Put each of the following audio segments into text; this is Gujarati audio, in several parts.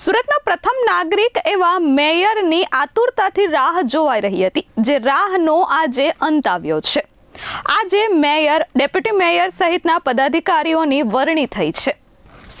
સુરતના પ્રથમ નાગરિક એવા મેયરની આતુરતાથી રાહ જોવાઈ રહી હતી, જે રાહનો આજે અંત આવ્યો છે। આજે મેયર, ડેપ્યુટી મેયર સહિતના પદાધિકારીઓની વરણી થઈ છે।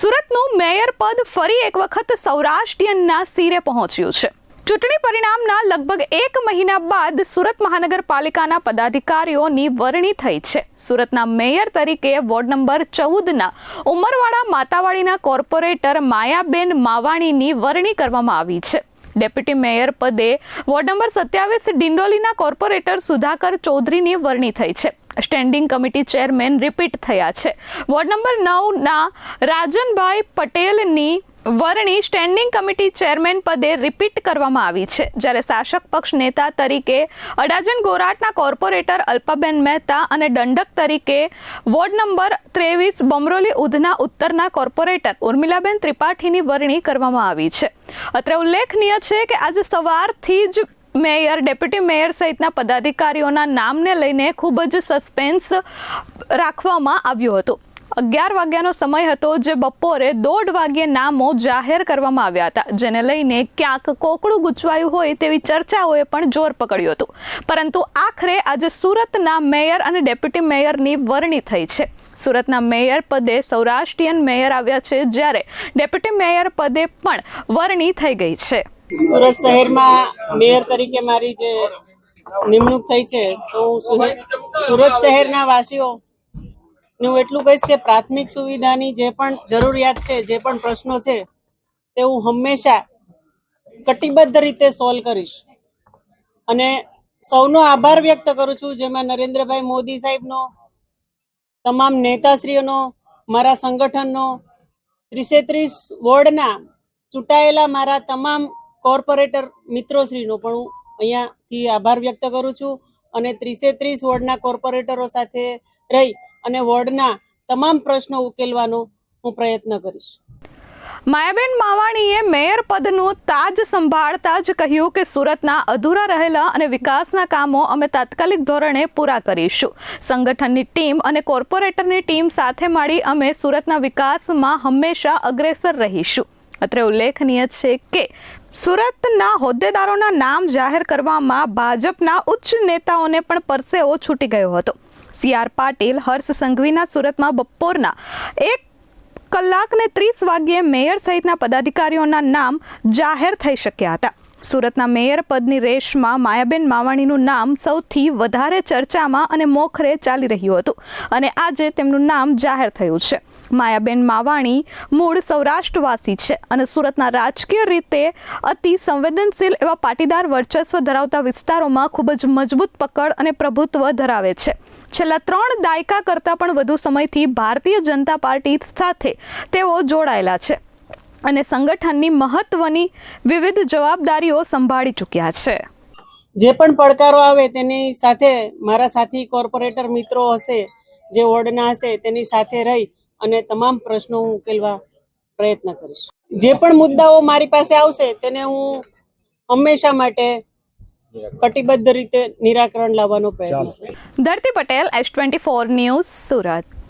સુરતનું મેયર પદ ફરી એક વખત સૌરાષ્ટ્રીયનના સિરે પહોંચ્યું છે। ચૂંટણી પરિણામના લગભગ 1 મહિના બાદ સુરત મહાનગરપાલિકાના પદાધિકારીઓની વરણી થઈ છે। સુરતના મેયર તરીકે વોર્ડ નંબર 14ના ઉમરવાડા માતાવાડીના કોર્પોરેટર માયાબેન માવાણીની વરણી કરવામાં આવી છે। ડેપ્યુટી મેયર પદે વોર્ડ નંબર 27 ડિંડોલીના કોર્પોરેટર સુધાકર ચૌધરીની વરણી થઈ છે। સ્ટેન્ડિંગ કમિટી ચેરમેન રિપીટ થયા છે। વોર્ડ નંબર 9ના રાજનભાઈ પટેલની વરણી સ્ટેન્ડિંગ કમિટી ચેરમેન પદે રિપીટ કરવામાં આવી છે, જ્યારે શાસક પક્ષ નેતા તરીકે અડાજણ ગોરાટના કોર્પોરેટર અલ્પાબેન મહેતા અને દંડક તરીકે વોર્ડ નંબર 23 બમરોલી ઉધના ઉત્તરના કોર્પોરેટર ઉર્મિલાબેન ત્રિપાઠીની વરણી કરવામાં આવી છે। અત્રે ઉલ્લેખનીય છે કે આજે સવારથી જ મેયર, ડેપ્યુટી મેયર સહિતના પદાધિકારીઓના નામને લઈને ખૂબ જ સસ્પેન્સ રાખવામાં આવ્યું હતું। 11 વાગ્યાનો સમય હતો, જે બપોરે 1:30 વાગ્યે નામો જાહેર કરવામાં આવ્યા હતા, જેને લઈને ક્યાંક કોકડું ગૂંચવાયું હોય તેવી ચર્ચાઓએ પણ જોર પકડ્યું હતું। પરંતુ આખરે આજે સુરતના મેયર અને ડેપ્યુટી મેયરની વરણી થઈ છે। સુરતના મેયર પદે સૌરાષ્ટ્રીયન મેયર આવ્યા છે, જ્યારે ડેપ્યુટી મેયર પદે પણ વરણી થઈ ગઈ છે। સુરત શહેરમાં મેયર તરીકે મારી જે નિમણૂક થઈ છે, તો હું સુરત શહેરના વાસીઓ હું એટલું કહીશ કે પ્રાથમિક સુવિધાની જે પણ જરૂરિયાત છે, જે પણ પ્રશ્નો છે, તે હું હંમેશા કટિબદ્ધ રીતે સોલ્વ કરીશ। અને સૌનો આભાર વ્યક્ત કરું છું, જેમાં નરેન્દ્રભાઈ મોદી સાહેબનો, તમામ નેતાશ્રીઓનો, મારા સંગઠનનો, 30 વોર્ડના ચૂંટાયેલા મારા તમામ કોર્પોરેટર મિત્રોશ્રીનો પણ હું અહીંયાથી આભાર વ્યક્ત કરું છું। અને 30 વોર્ડના કોર્પોરેટરો સાથે રહી અને વોર્ડના તમામ પ્રશ્નો ઉકેલવાનો હું પ્રયત્ન કરીશ। માયાબેન માવાણીએ મેયર પદનું તાજ સંભાળતા જ કહ્યું કે સુરતના અધૂરા રહેલા અને વિકાસના કામો અમે તાત્કાલિક ધોરણે પૂરા કરીશું। સંગઠનની ટીમ અને કોર્પોરેટરની ટીમ સાથે મળી અમે સુરતના વિકાસમાં હંમેશા અગ્રેસર રહીશું। અત્રે ઉલ્લેખનીય છે કે સુરતના હોદ્દેદારોના નામ જાહેર કરવામાં ભાજપના ઉચ્ચ નેતાઓને પણ પરસેવો છૂટી ગયો હતો। CR પાટીલ, હર્ષ સંઘવીના સુરતમાં બપોરના 1:30 વાગ્યે મેયર સહિતના પદાધિકારીઓના નામ જાહેર થઈ શક્યા હતા। સુરતના મેયર પદની રેસમાં માયાબેન માવાણીનું નામ સૌથી વધારે ચર્ચામાં અને મોખરે ચાલી રહ્યું હતું, અને આજે તેમનું નામ જાહેર થયું છે। માયાબેન માવાણી મૂળ સૌરાષ્ટ્રવાસી છે અને સુરતના રાજકીય રીતે અતિ સંવેદનશીલ એવા પાટીદાર વર્ચસ્વ ધરાવતા વિસ્તારોમાં ખૂબ જ મજબૂત પકડ અને પ્રભુત્વ ધરાવે છે। છેલ્લા 3 દાયકા કરતાં પણ વધુ સમયથી ભારતીય જનતા પાર્ટી સાથે તેઓ જોડાયેલા છે અને સંગઠનની મહત્વની વિવિધ જવાબદારીઓ સંભાળી ચૂક્યા છે। જે પણ પડકારો આવે તેની સાથે મારા સાથી કોર્પોરેટર મિત્રો હશે, જે વોર્ડના હશે, તેની સાથે રહી અને તમામ પ્રશ્નો હું ઉકેલવા પ્રયત્ન કરીશ। જે પણ મુદ્દાઓ મારી પાસે આવશે તેને હું હંમેશા માટે કટિબદ્ધ રીતે નિરાકરણ લાવવાનો પ્રયત્ન કરીશ। ધરતી પટેલ, S24 ન્યૂઝ, સુરત।